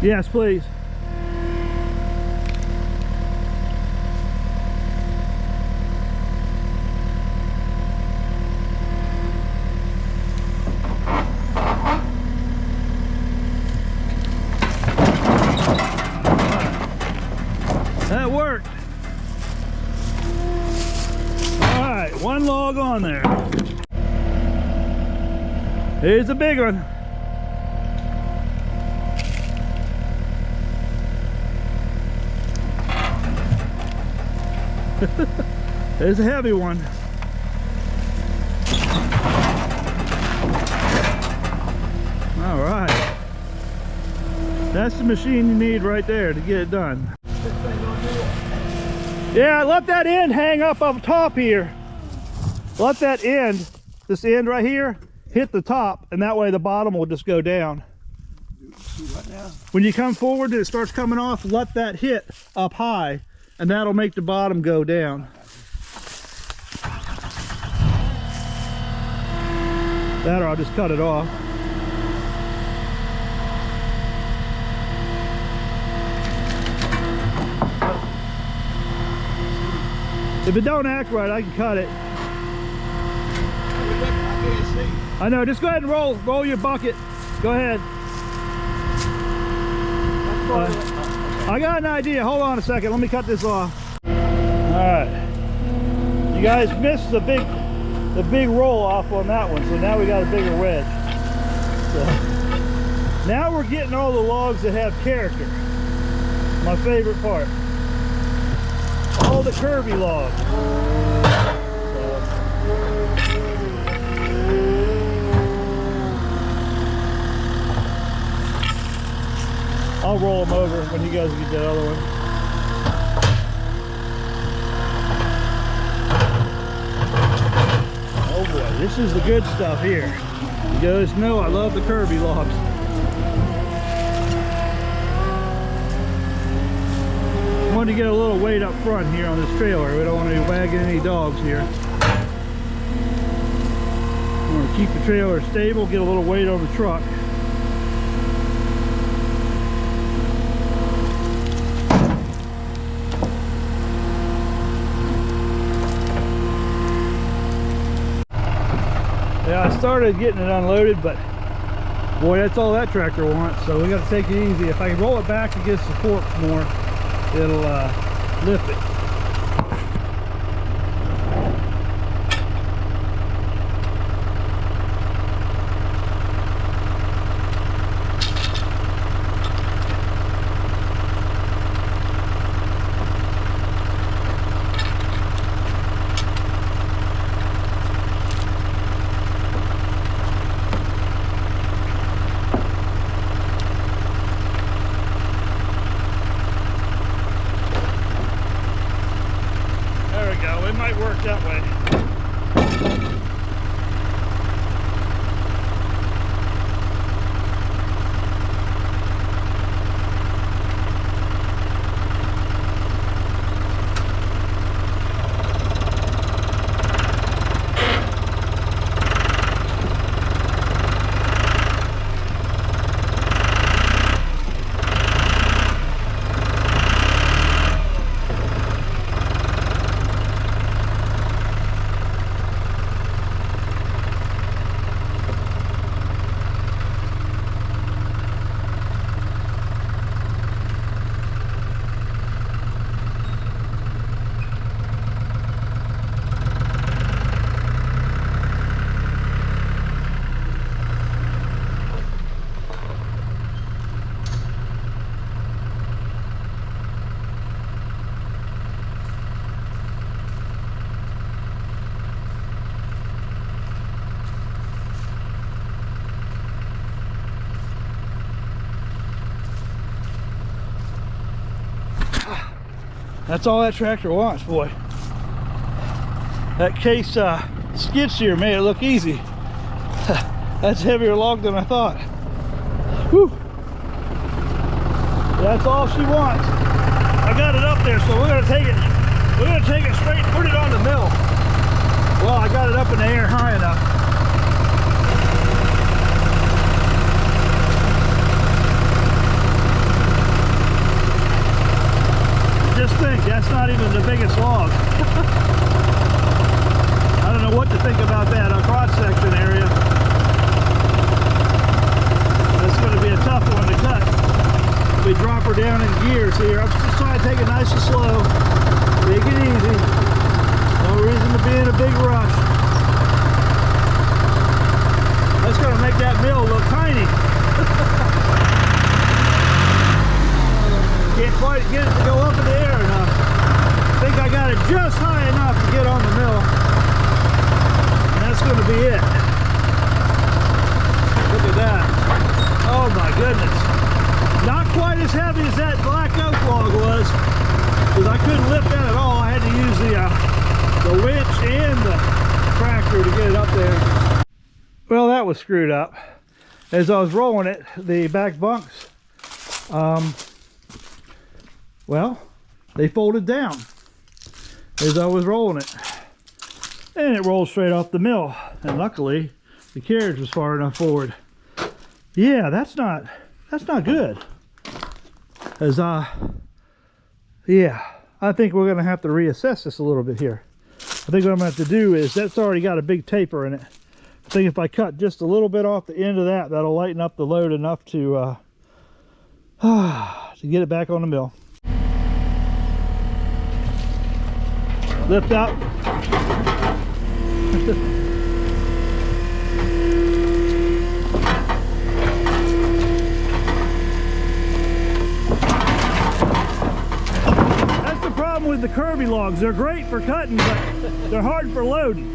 Yes, please. That worked. All right, one log on there. Here's a big one. There's a heavy one. All right. That's the machine you need right there to get it done. Yeah, let that end hang up top here. Let that end, this end right here, hit the top, and that way the bottom will just go down. When you come forward and it starts coming off, let that hit up high, and that'll make the bottom go down. That or I'll just cut it off. If it don't act right, I can cut it. I know, just go ahead and roll your bucket. Go ahead. I got an idea. Hold on a second. Let me cut this off. All right. You guys missed the big roll off on that one, so now we got a bigger wedge. So now we're getting all the logs that have character. My favorite part. All the curvy logs. I'll roll them over when you guys get that other one. Oh boy, this is the good stuff here. You guys know I love the curvy logs. I wanted to get a little weight up front here on this trailer. We don't want to be wagging any dogs here. I want to keep the trailer stable, get a little weight on the truck. Yeah, I started getting it unloaded, but boy, that's all that tractor wants, so we got to take it easy. If I can roll it back against the forks more, it'll lift it. It might work that way. That's all that tractor wants, boy. That case skid steer made it look easy. That's a heavier log than I thought. Whew. That's all she wants. I got it up there, so we're gonna take it. We're gonna take it straight and put it on the mill. Well, I got it up in the air high enough. that's not even the biggest log. I don't know what to think about that. A cross-section area. That's going to be a tough one to cut. We drop her down in gears here. I'm just trying to take it nice and slow. Take it easy. No reason to be in a big rush. That's going to make that mill look tiny. Can't quite get it to go up in the air enough. I think I got it just high enough to get on the mill. And that's going to be it. Look at that. Oh my goodness. Not quite as heavy as that black oak log was, because I couldn't lift that at all. I had to use the winch and the tractor to get it up there. Well, that was screwed up. As I was rolling it, the back bunks, well, they folded down as I was rolling it. And it rolled straight off the mill. And luckily, the carriage was far enough forward. Yeah, that's not good. As yeah, I think we're gonna have to reassess this a little bit here. I think what I'm gonna have to do is, that's already got a big taper in it. I think if I cut just a little bit off the end of that, that'll lighten up the load enough to get it back on the mill. Lift up. That's the problem with the curvy logs. They're great for cutting, but they're hard for loading.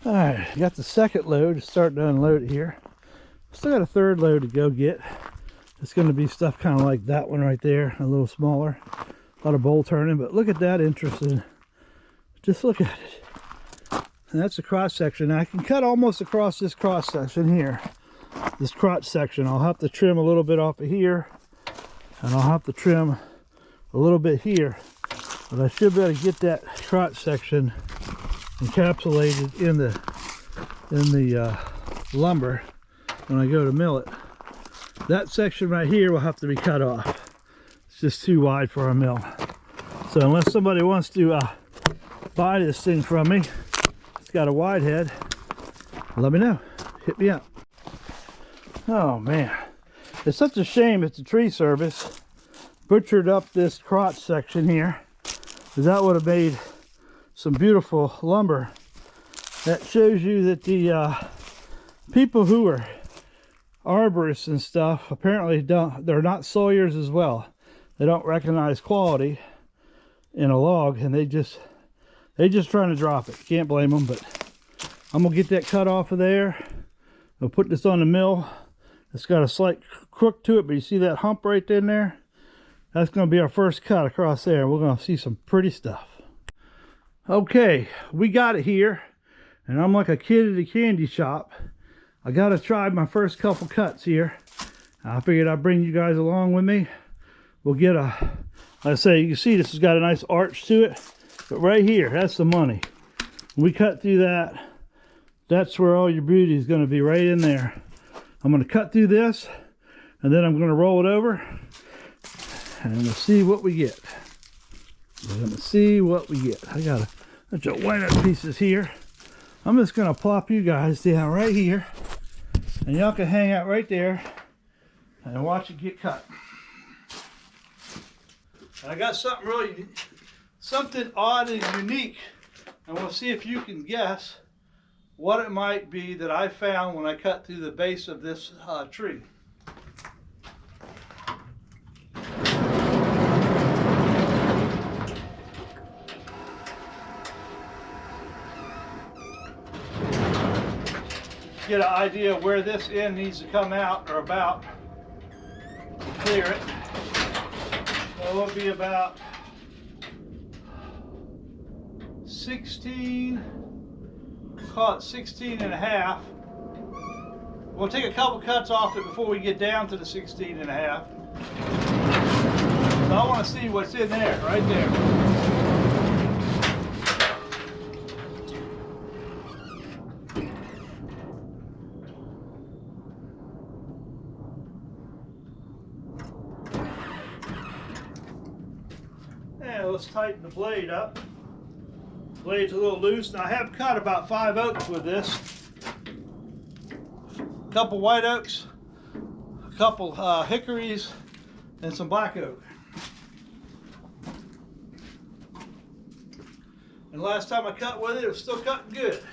Alright, got the second load to start to unload it here. Still got a third load to go get. It's going to be stuff kind of like that one right there, a little smaller. A lot of bowl turning, but look at that, interesting. Just look at it. And that's a cross section. Now I can cut almost across this cross section here. This crotch section. I'll have to trim a little bit off of here. And I'll have to trim a little bit here. But I should be able to get that crotch section encapsulated in the lumber when I go to mill it. That section right here will have to be cut off. It's just too wide for a mill. So unless somebody wants to buy this thing from me, it's got a wide head, let me know. Hit me up. Oh man, it's such a shame it's a tree service butchered up this crotch section here, because that would have made some beautiful lumber. That shows you that the people who are arborists and stuff apparently they're not sawyers as well. They don't recognize quality in a log, and they just trying to drop it. Can't blame them. But I'm gonna get that cut off of there. I'll put this on the mill. It's got a slight crook to it, but you see that hump right in there? That's gonna be our first cut across there. We're gonna see some pretty stuff. Okay, we got it here, and I'm like a kid at a candy shop. I gotta try my first couple cuts here. I figured I'd bring you guys along with me. We'll get like I say, you can see this has got a nice arch to it, but right here, that's the money. When we cut through that, that's where all your beauty is gonna be, right in there. I'm gonna cut through this, and then I'm gonna roll it over, and we'll see what we get. We're gonna see what we get. I got a bunch of white pieces here. I'm just gonna plop you guys down right here, and y'all can hang out right there and watch it get cut. I got something odd and unique, and we'll see if you can guess what it might be that I found when I cut through the base of this tree. Get an idea of where this end needs to come out, or about, to clear it. So it'll be about 16, call it 16 and a half. We'll take a couple cuts off it before we get down to the 16 and a half. So I want to see what's in there, right there. let's tighten the blade up. Blade's a little loose. Now I have cut about 5 oaks with this. A couple white oaks, a couple hickories, and some black oak. And last time I cut with it, it was still cutting good.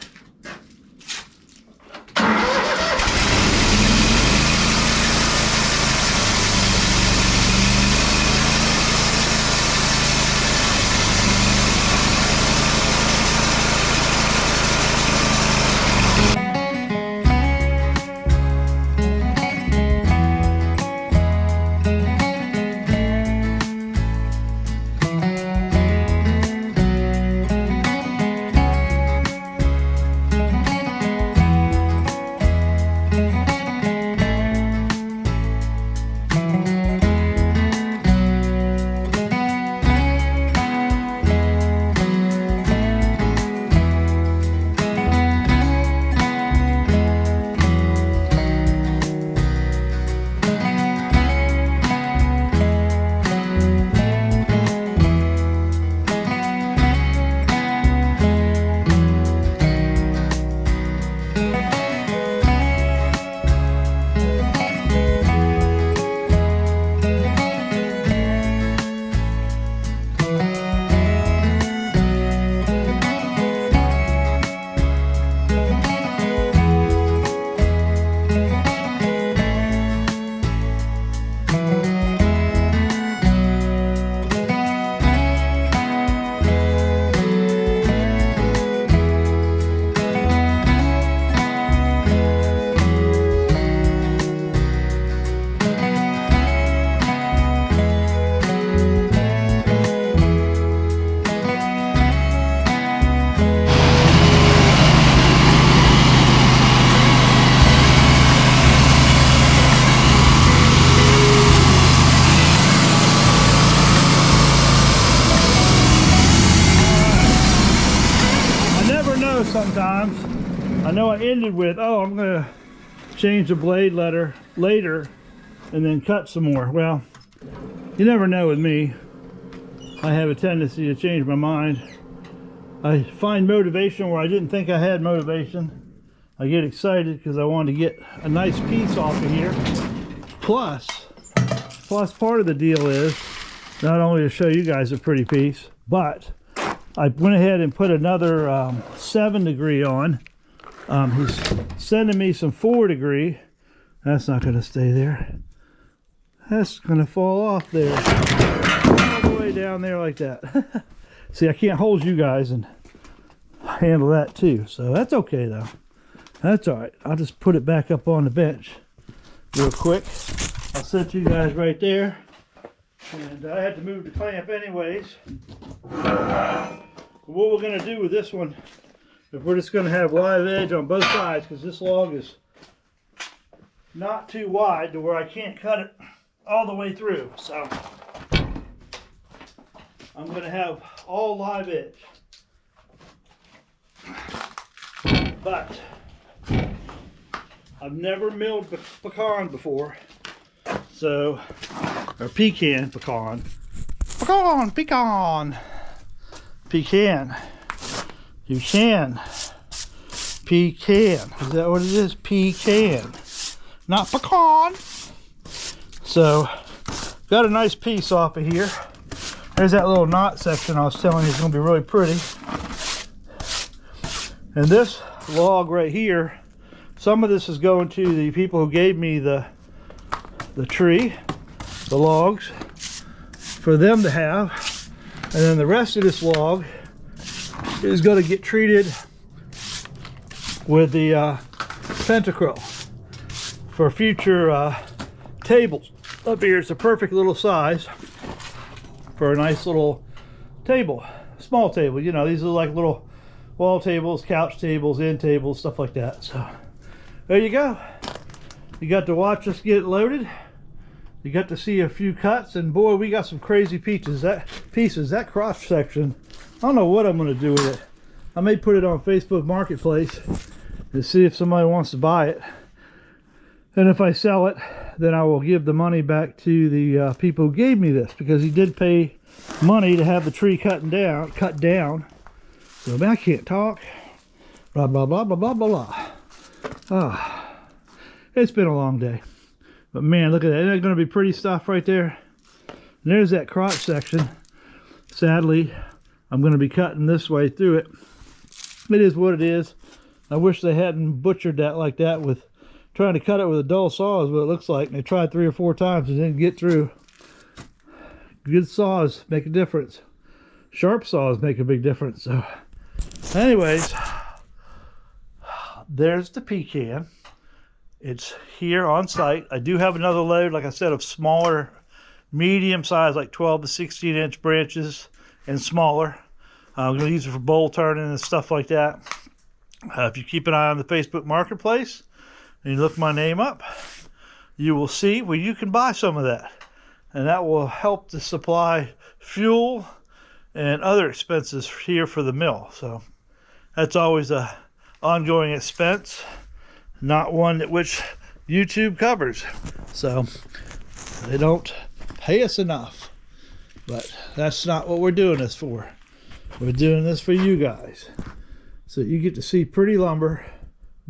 Sometimes I know I ended with, oh, I'm gonna change the blade letter later and then cut some more. Well, you never know with me. I have a tendency to change my mind. I find motivation where I didn't think I had motivation. I get excited because I want to get a nice piece off of here. Plus part of the deal is not only to show you guys a pretty piece, but I went ahead and put another 7 degree on. He's sending me some 4 degree. That's not going to stay there. That's going to fall off there. All the way down there like that. See, I can't hold you guys and handle that too. So that's okay though. That's all right. I'll just put it back up on the bench real quick. I'll set you guys right there. And I had to move the clamp anyways. What we're going to do with this one, if we're just going to have live edge on both sides, because this log is not too wide to where I can't cut it all the way through. So I'm going to have all live edge. But I've never milled pecan before. So, or pecan. Pecan. You can. Pecan. Is that what it is? Pecan. Not pecan. So, got a nice piece off of here. There's that little knot section I was telling you is going to be really pretty. And this log right here, some of this is going to the people who gave me the tree, the logs, for them to have. And then the rest of this log is going to get treated with the pentacryl for future tables. Up here, it's a perfect little size for a nice little table, small table. You know, these are like little wall tables, couch tables, end tables, stuff like that. So there you go. You got to watch us get loaded. You got to see a few cuts, and boy, we got some crazy pieces. That cross section, I don't know what I'm going to do with it. I may put it on Facebook Marketplace and see if somebody wants to buy it. And if I sell it, then I will give the money back to the people who gave me this, because he did pay money to have the tree cut down. So man, I can't talk. Blah blah blah blah blah blah blah. Ah, it's been a long day, but man, look at that. Isn't that going to be pretty stuff right there? And there's that crotch section. Sadly, I'm going to be cutting this way through it. It is what it is. I wish they hadn't butchered that like that with trying to cut it with a dull saw is what it looks like. And they tried 3 or 4 times and didn't get through. Good saws make a difference. Sharp saws make a big difference. So anyways, there's the pecan. It's here on site. I do have another load, like I said, of smaller, medium size, like 12 to 16 inch branches and smaller. I'm going to use it for bowl turning and stuff like that. If you keep an eye on the Facebook Marketplace and you look my name up, you will see where you can buy some of that. And that will help to supply fuel and other expenses here for the mill. So that's always a ongoing expense, not one that which YouTube covers. So they don't pay us enough. But that's not what we're doing this for. We're doing this for you guys. So you get to see pretty lumber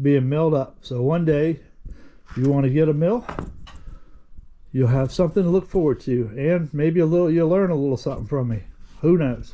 being milled up. So one day, if you want to get a mill, you'll have something to look forward to. And maybe you'll learn a little something from me. Who knows?